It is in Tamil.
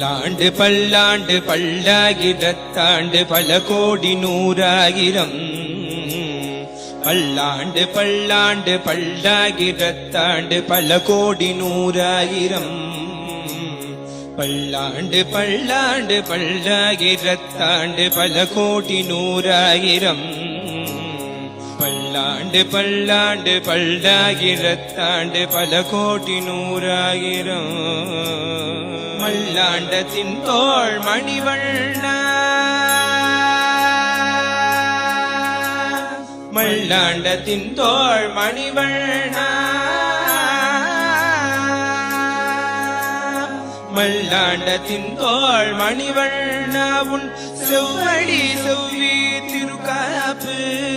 பல்லாண்டு பல்லாண்டு பல்லாயிரத்தாண்டு பல கோடி நூறாயிரம் பல்லாண்டு பல்லாண்டு பல்லாயிரத்தாண்டு பல கோடி நூறாயிரம் பல்லாண்டு பல்லாண்டு பல்லாயிரத்தாண்டு பல கோடி நூறாயிரம் பல்லாண்டு பல்லாண்டு பல்லாயிரத்தாண்டு பல கோடி நூறாயிரம் மல்லாண்டத்தின் தோள் மணிவண்ணா மல்லாண்டத்தின் தோள் மணிவண்ணா மல்லாண்டத்தின் தோள் மணிவண்ணா உன் செவ்வடி செவ்வி திருக்காப்பு